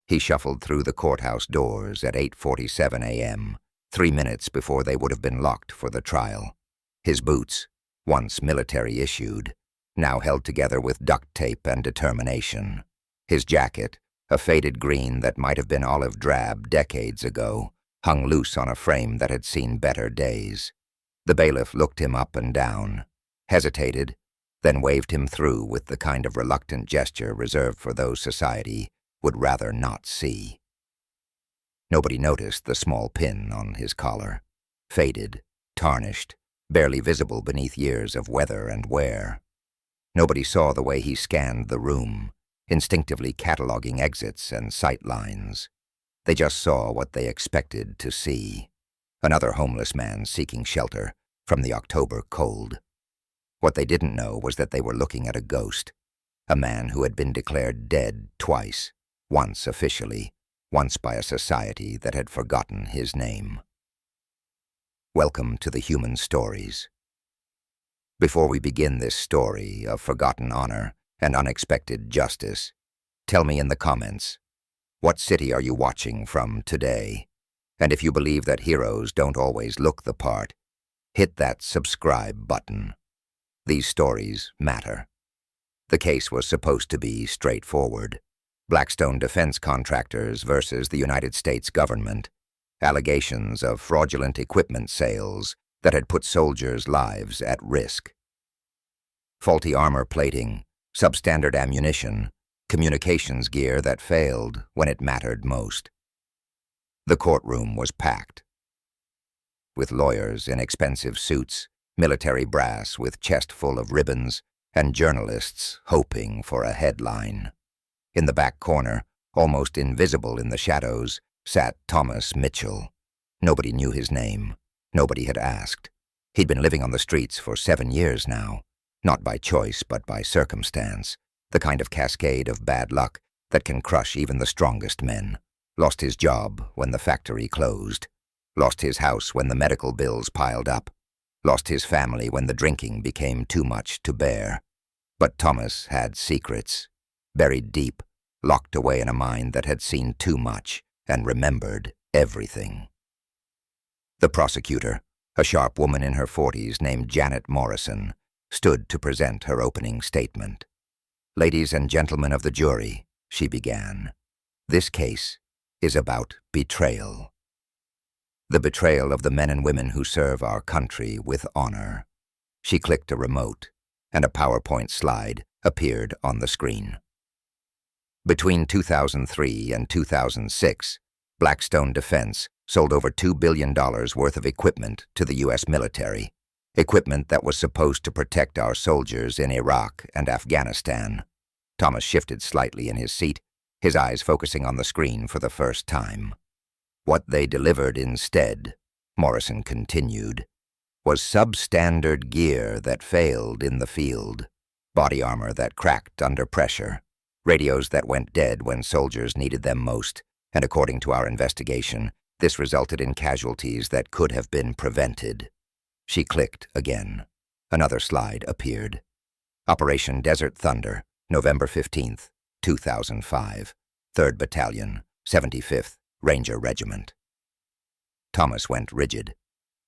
He shuffled through the courthouse doors at 8:47 a.m., 3 minutes before they would have been locked for the trial. His boots, once military-issued, now held together with duct tape and determination. His jacket, a faded green that might have been olive drab decades ago, hung loose on a frame that had seen better days. The bailiff looked him up and down, hesitated, then waved him through with the kind of reluctant gesture reserved for those society would rather not see. Nobody noticed the small pin on his collar, faded, tarnished, barely visible beneath years of weather and wear. Nobody saw the way he scanned the room, instinctively cataloging exits and sight lines. They just saw what they expected to see: another homeless man seeking shelter from the October cold. What they didn't know was that they were looking at a ghost, a man who had been declared dead twice, once officially, once by a society that had forgotten his name. Welcome to the Human Stories. Before we begin this story of forgotten honor and unexpected justice, tell me in the comments, what city are you watching from today? And if you believe that heroes don't always look the part, hit that subscribe button. These stories matter. The case was supposed to be straightforward. Blackstone defense contractors versus the United States government. Allegations of fraudulent equipment sales that had put soldiers' lives at risk. Faulty armor plating, substandard ammunition, communications gear that failed when it mattered most. The courtroom was packed, with lawyers in expensive suits, military brass with chest full of ribbons, and journalists hoping for a headline. In the back corner, almost invisible in the shadows, sat Thomas Mitchell. Nobody knew his name. Nobody had asked. He'd been living on the streets for 7 years now, not by choice but by circumstance, the kind of cascade of bad luck that can crush even the strongest men. Lost his job when the factory closed. Lost his house when the medical bills piled up. Lost his family when the drinking became too much to bear. But Thomas had secrets, buried deep, locked away in a mind that had seen too much and remembered everything. The prosecutor, a sharp woman in her 40s named Janet Morrison, stood to present her opening statement. "Ladies and gentlemen of the jury," she began, "this case is about betrayal. The betrayal of the men and women who serve our country with honor." She clicked a remote, and a PowerPoint slide appeared on the screen. Between 2003 and 2006, Blackstone Defense sold over $2 billion worth of equipment to the U.S. military, equipment that was supposed to protect our soldiers in Iraq and Afghanistan. Thomas shifted slightly in his seat, his eyes focusing on the screen for the first time. What they delivered instead, Morrison continued, was substandard gear that failed in the field, body armor that cracked under pressure, radios that went dead when soldiers needed them most, and according to our investigation, this resulted in casualties that could have been prevented. She clicked again. Another slide appeared. Operation Desert Thunder, November 15th, 2005, 3rd Battalion, 75th Ranger Regiment. Thomas went rigid.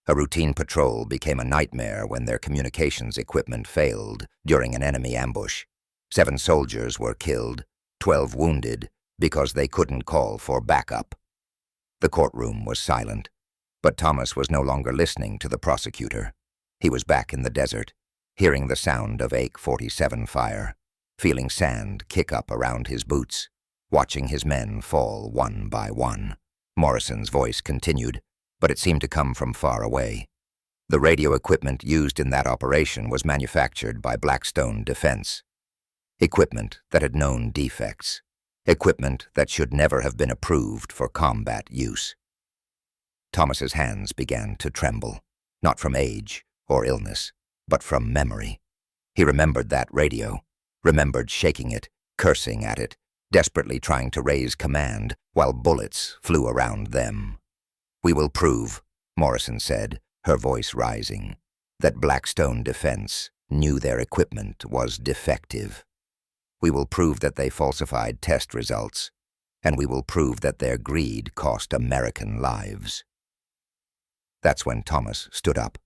A routine patrol became a nightmare when their communications equipment failed during an enemy ambush. 7 soldiers were killed, 12 wounded, because they couldn't call for backup. The courtroom was silent, but Thomas was no longer listening to the prosecutor. He was back in the desert, hearing the sound of AK-47 fire, feeling sand kick up around his boots, watching his men fall one by one. Morrison's voice continued, but it seemed to come from far away. The radio equipment used in that operation was manufactured by Blackstone Defense. Equipment that had known defects. Equipment that should never have been approved for combat use. Thomas's hands began to tremble, not from age or illness, but from memory. He remembered that radio, remembered shaking it, cursing at it, desperately trying to raise command while bullets flew around them. "We will prove," Morrison said, her voice rising, "that Blackstone Defense knew their equipment was defective. We will prove that they falsified test results, and we will prove that their greed cost American lives." That's when Thomas stood up,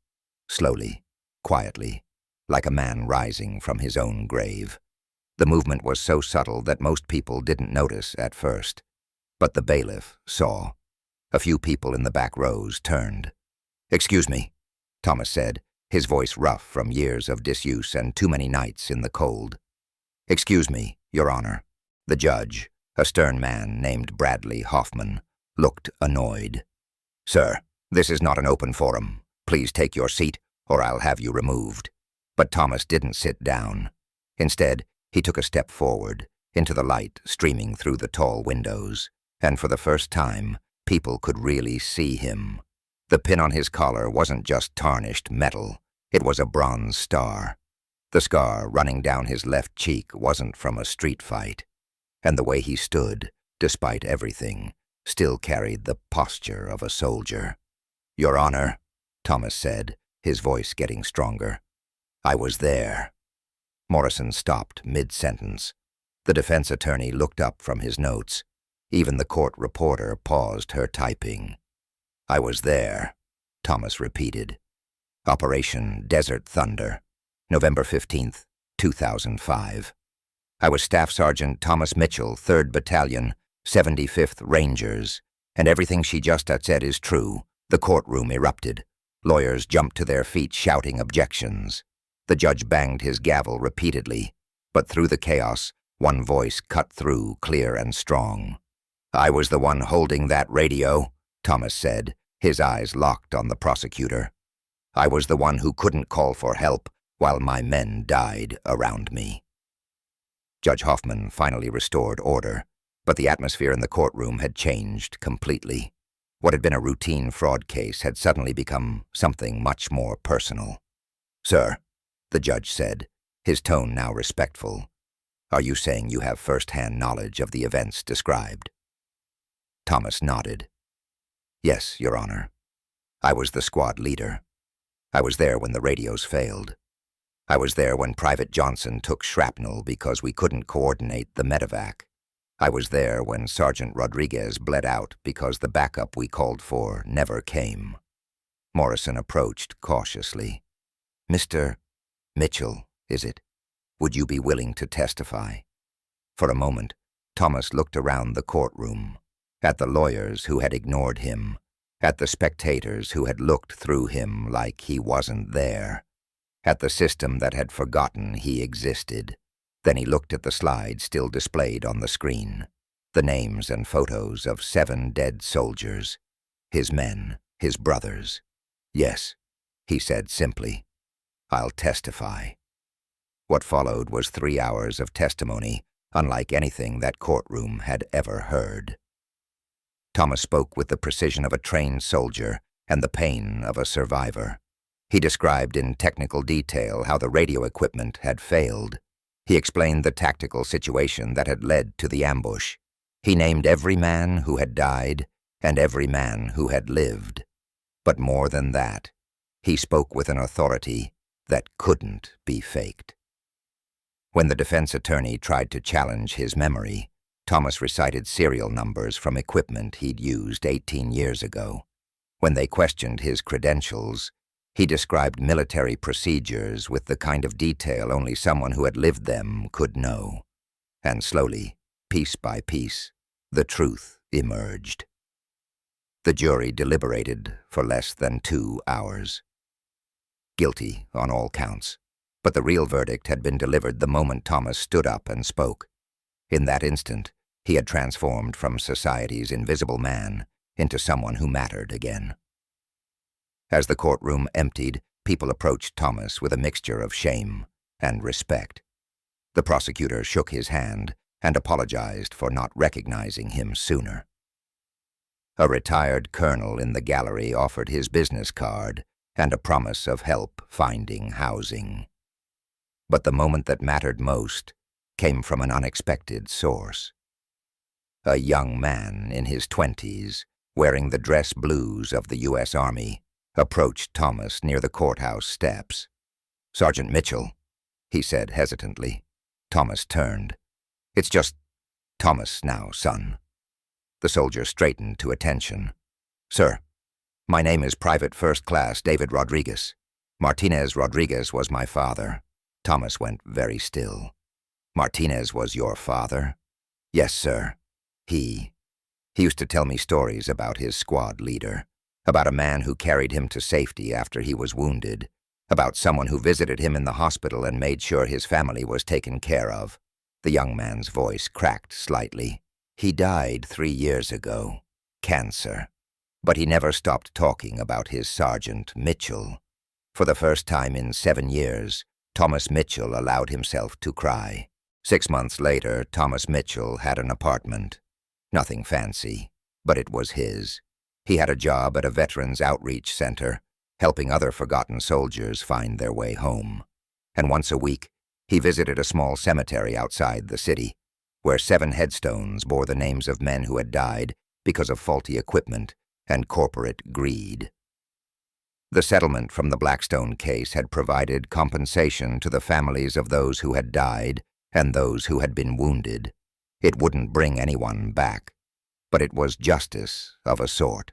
slowly, quietly, like a man rising from his own grave. The movement was so subtle that most people didn't notice at first, but the bailiff saw. A few people in the back rows turned. "Excuse me," Thomas said, his voice rough from years of disuse and too many nights in the cold. "Excuse me, Your Honor." The judge, a stern man named Bradley Hoffman, looked annoyed. "Sir, this is not an open forum. Please take your seat, or I'll have you removed." But Thomas didn't sit down. Instead, he took a step forward, into the light streaming through the tall windows, and for the first time, people could really see him. The pin on his collar wasn't just tarnished metal, it was a bronze star. The scar running down his left cheek wasn't from a street fight, and the way he stood, despite everything, still carried the posture of a soldier. "Your Honor," Thomas said, his voice getting stronger, "I was there." Morrison stopped mid-sentence. The defense attorney looked up from his notes. Even the court reporter paused her typing. "I was there," Thomas repeated. Operation Desert Thunder, November 15th, 2005. "I was Staff Sergeant Thomas Mitchell, 3rd Battalion, 75th Rangers, and everything she just said is true." The courtroom erupted. Lawyers jumped to their feet shouting objections. The judge banged his gavel repeatedly, but through the chaos, one voice cut through clear and strong. "I was the one holding that radio," Thomas said, his eyes locked on the prosecutor. "I was the one who couldn't call for help while my men died around me." Judge Hoffman finally restored order, but the atmosphere in the courtroom had changed completely. What had been a routine fraud case had suddenly become something much more personal. "Sir," the judge said, his tone now respectful, "are you saying you have first-hand knowledge of the events described?" Thomas nodded. "Yes, Your Honor. I was the squad leader. I was there when the radios failed. I was there when Private Johnson took shrapnel because we couldn't coordinate the medevac. I was there when Sergeant Rodriguez bled out because the backup we called for never came." Morrison approached cautiously. "Mr. Mitchell, is it? Would you be willing to testify?" For a moment, Thomas looked around the courtroom, at the lawyers who had ignored him, at the spectators who had looked through him like he wasn't there, at the system that had forgotten he existed. Then he looked at the slide still displayed on the screen, the names and photos of 7 dead soldiers, his men, his brothers. "Yes," he said simply, "I'll testify." What followed was 3 hours of testimony, unlike anything that courtroom had ever heard. Thomas spoke with the precision of a trained soldier and the pain of a survivor. He described in technical detail how the radio equipment had failed. He explained the tactical situation that had led to the ambush. He named every man who had died and every man who had lived. But more than that, he spoke with an authority that couldn't be faked. When the defense attorney tried to challenge his memory, Thomas recited serial numbers from equipment he'd used 18 years ago. When they questioned his credentials, he described military procedures with the kind of detail only someone who had lived them could know. And slowly, piece by piece, the truth emerged. The jury deliberated for less than 2 hours. Guilty on all counts, but the real verdict had been delivered the moment Thomas stood up and spoke. In that instant, he had transformed from society's invisible man into someone who mattered again. As the courtroom emptied, people approached Thomas with a mixture of shame and respect. The prosecutor shook his hand and apologized for not recognizing him sooner. A retired colonel in the gallery offered his business card and a promise of help finding housing. But the moment that mattered most came from an unexpected source. A young man in his 20s, wearing the dress blues of the U.S. Army, approached Thomas near the courthouse steps. "Sergeant Mitchell," he said hesitantly. Thomas turned. "It's just Thomas now, son," The soldier straightened to attention. "Sir, my name is Private First Class David Rodriguez. Martinez Rodriguez was my father." Thomas went very still. "Martinez was your father?" "Yes, sir. He used to tell me stories about his squad leader, about a man who carried him to safety after he was wounded, about someone who visited him in the hospital and made sure his family was taken care of." The young man's voice cracked slightly. "He died 3 years ago. Cancer. But he never stopped talking about his Sergeant Mitchell. For the first time in 7 years, Thomas Mitchell allowed himself to cry. 6 months later, Thomas Mitchell had an apartment. Nothing fancy, but it was his. He had a job at a veterans outreach center, helping other forgotten soldiers find their way home. And once a week, he visited a small cemetery outside the city, where 7 headstones bore the names of men who had died because of faulty equipment and corporate greed. The settlement from the Blackstone case had provided compensation to the families of those who had died and those who had been wounded. It wouldn't bring anyone back, but it was justice of a sort.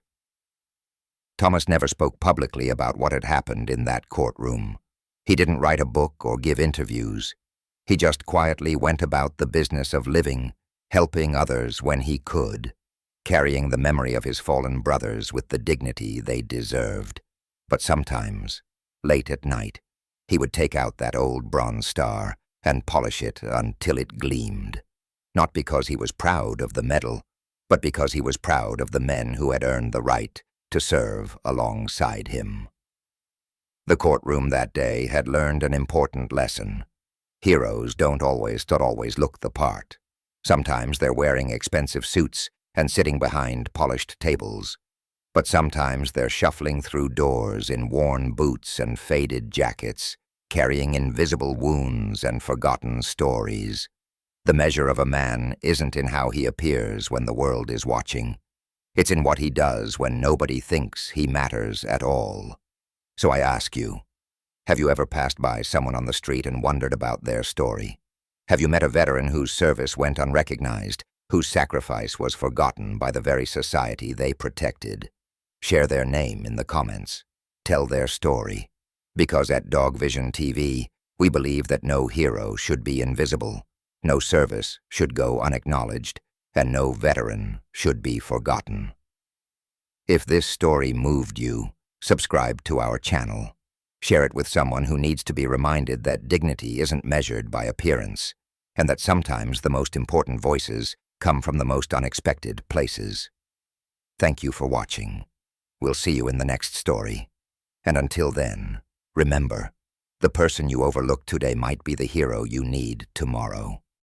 Thomas never spoke publicly about what had happened in that courtroom. He didn't write a book or give interviews. He just quietly went about the business of living, helping others when he could, carrying the memory of his fallen brothers with the dignity they deserved. But sometimes, late at night, he would take out that old bronze star and polish it until it gleamed. Not because he was proud of the medal, but because he was proud of the men who had earned the right to serve alongside him. The courtroom that day had learned an important lesson. Heroes don't always look the part. Sometimes they're wearing expensive suits and sitting behind polished tables. But sometimes they're shuffling through doors in worn boots and faded jackets, carrying invisible wounds and forgotten stories. The measure of a man isn't in how he appears when the world is watching. It's in what he does when nobody thinks he matters at all. So I ask you, have you ever passed by someone on the street and wondered about their story? Have you met a veteran whose service went unrecognized, whose sacrifice was forgotten by the very society they protected? Share their name in the comments. Tell their story. Because at Dog Vision TV, we believe that no hero should be invisible. No service should go unacknowledged, and no veteran should be forgotten. If this story moved you, subscribe to our channel. Share it with someone who needs to be reminded that dignity isn't measured by appearance, and that sometimes the most important voices come from the most unexpected places. Thank you for watching. We'll see you in the next story. And until then, remember, the person you overlooked today might be the hero you need tomorrow.